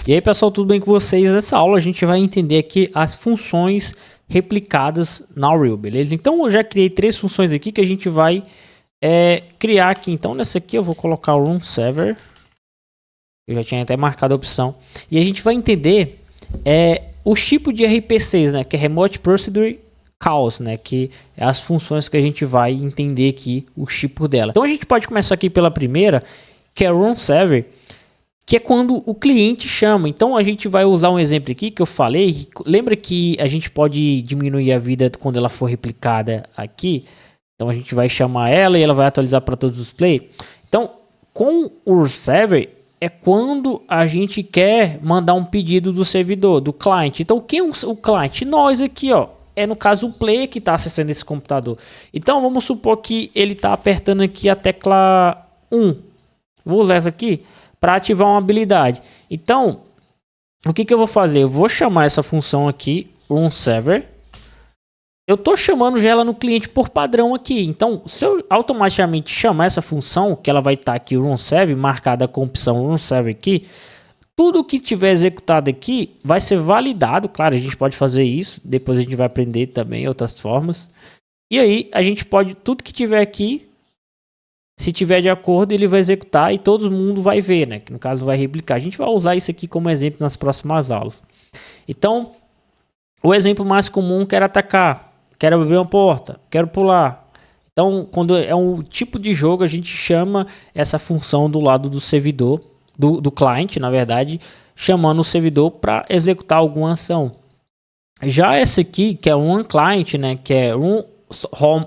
E aí pessoal, tudo bem com vocês? Nessa aula a gente vai entender aqui as funções replicadas na Unreal, beleza? Então eu já criei 3 funções aqui que a gente vai criar aqui. Então nessa aqui eu vou colocar o Run Server. Eu já tinha até marcado a opção. E a gente vai entender os tipos de RPCs, né? Que é Remote Procedure Calls, né? Que é as funções que a gente vai entender aqui, o tipo dela. Então a gente pode começar aqui pela primeira, que é Run Server, que é quando o cliente chama. Então a gente vai usar um exemplo aqui que eu falei. Lembra que a gente pode diminuir a vida quando ela for replicada aqui? Então a gente vai chamar ela e ela vai atualizar para todos os players. Então com o server é quando a gente quer mandar um pedido do servidor, do cliente. Então quem é o cliente? Nós aqui, ó. É no caso o player que está acessando esse computador. Então vamos supor que ele está apertando aqui a tecla 1. Vou usar essa aqui para ativar uma habilidade. Então, o que eu vou fazer? Eu vou chamar essa função aqui, Run Server. Eu estou chamando já ela no cliente por padrão aqui. Então, se eu automaticamente chamar essa função, que ela vai estar aqui, Run Server, marcada com a opção Run Server aqui, tudo que tiver executado aqui vai ser validado. Claro, a gente pode fazer isso. Depois a gente vai aprender também outras formas. E aí, a gente pode, tudo que tiver aqui, se tiver de acordo, ele vai executar e todo mundo vai ver, né? Que no caso vai replicar. A gente vai usar isso aqui como exemplo nas próximas aulas. Então, o exemplo mais comum, quero atacar, quero abrir uma porta, quero pular. Então, quando é um tipo de jogo, a gente chama essa função do lado do servidor, do cliente, na verdade, chamando o servidor para executar alguma ação. Já essa aqui, que é um client, né? Que é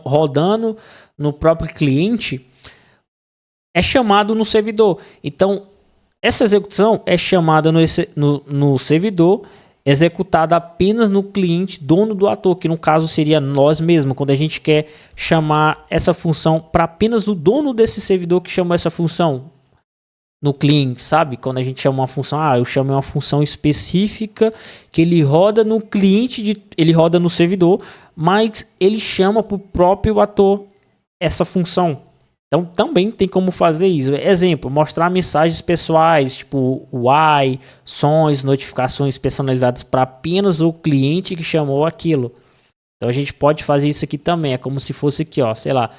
rodando no próprio cliente, é chamado no servidor. Então, essa execução é chamada no servidor, executada apenas no cliente dono do ator, que no caso seria nós mesmos, quando a gente quer chamar essa função para apenas o dono desse servidor que chamou essa função no cliente, sabe? Quando a gente chama uma função, eu chamo uma função específica que ele roda no cliente, ele roda no servidor, mas ele chama para o próprio ator essa função. Então também tem como fazer isso. Exemplo, mostrar mensagens pessoais, tipo UI, sons, notificações personalizadas para apenas o cliente que chamou aquilo. Então a gente pode fazer isso aqui também. É como se fosse aqui, ó, sei lá.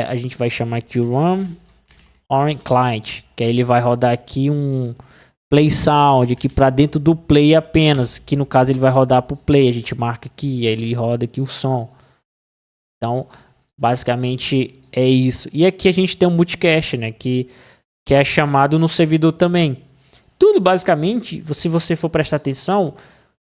A gente vai chamar aqui o Run on Client, que aí ele vai rodar aqui um Play Sound aqui para dentro do Play apenas, que no caso ele vai rodar para o Play. A gente marca aqui, aí ele roda aqui o som. Então basicamente é isso. E aqui a gente tem um multicast, né? Que é chamado no servidor também. Tudo basicamente, se você for prestar atenção,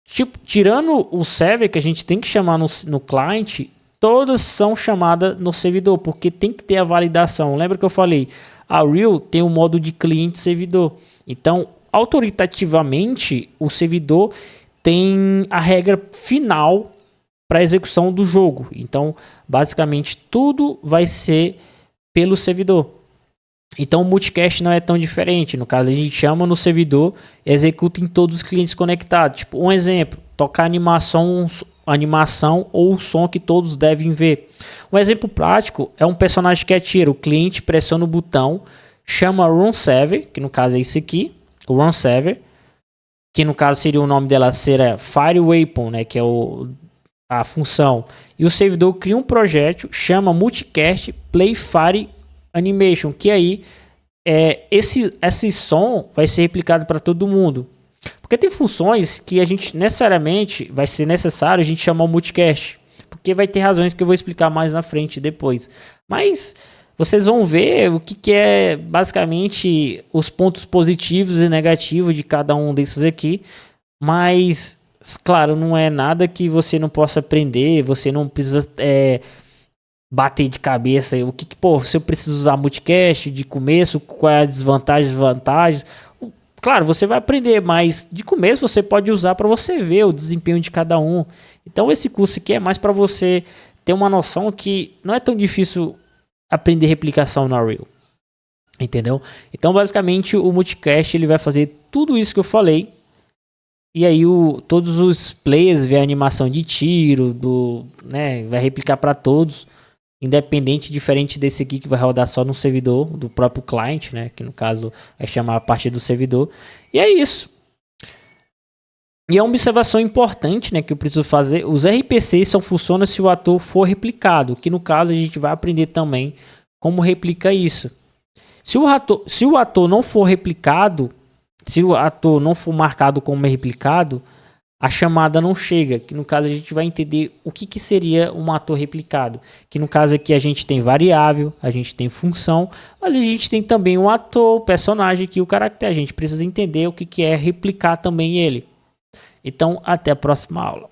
tipo, tirando o server que a gente tem que chamar no client, todas são chamadas no servidor, porque tem que ter a validação. Lembra que eu falei? A Unreal tem o modo de cliente-servidor. Então, autoritativamente, o servidor tem a regra final para execução do jogo. Então, basicamente, tudo vai ser pelo servidor. Então, o multicast não é tão diferente. No caso, a gente chama no servidor, executa em todos os clientes conectados. Tipo, um exemplo, tocar animação ou o som que todos devem ver. Um exemplo prático é um personagem que atira. O cliente pressiona o botão, chama Run Server, que no caso é esse aqui, o Run Server, que no caso seria o nome dela ser Fire Weapon, né, que é a função, e o servidor cria um projeto, chama Multicast Play Fire Animation, que aí esse som vai ser replicado para todo mundo. Porque tem funções que a gente necessariamente vai ser necessário a gente chamar o multicast, porque vai ter razões que eu vou explicar mais na frente depois. Mas vocês vão ver o que é basicamente os pontos positivos e negativos de cada um desses aqui, mas claro, não é nada que você não possa aprender, você não precisa bater de cabeça. Se eu preciso usar multicast de começo, quais as desvantagens e vantagens. Claro, você vai aprender, mas de começo você pode usar para você ver o desempenho de cada um. Então esse curso aqui é mais para você ter uma noção que não é tão difícil aprender replicação na Unreal. Entendeu? Então basicamente o multicast ele vai fazer tudo isso que eu falei. E aí todos os players vê a animação de tiro, vai replicar para todos, independente, diferente desse aqui que vai rodar só no servidor do próprio client, né? Que no caso vai chamar a partir do servidor. E é isso. E a observação importante, né, que eu preciso fazer, os RPCs só funcionam se o ator for replicado, que no caso a gente vai aprender também como replica isso. Se o ator não for replicado, se o ator não for marcado como replicado, a chamada não chega, que no caso a gente vai entender o que seria um ator replicado, que no caso aqui a gente tem variável, a gente tem função, mas a gente tem também um ator, o personagem aqui, o caractere, a gente precisa entender o que é replicar também ele. Então, até a próxima aula.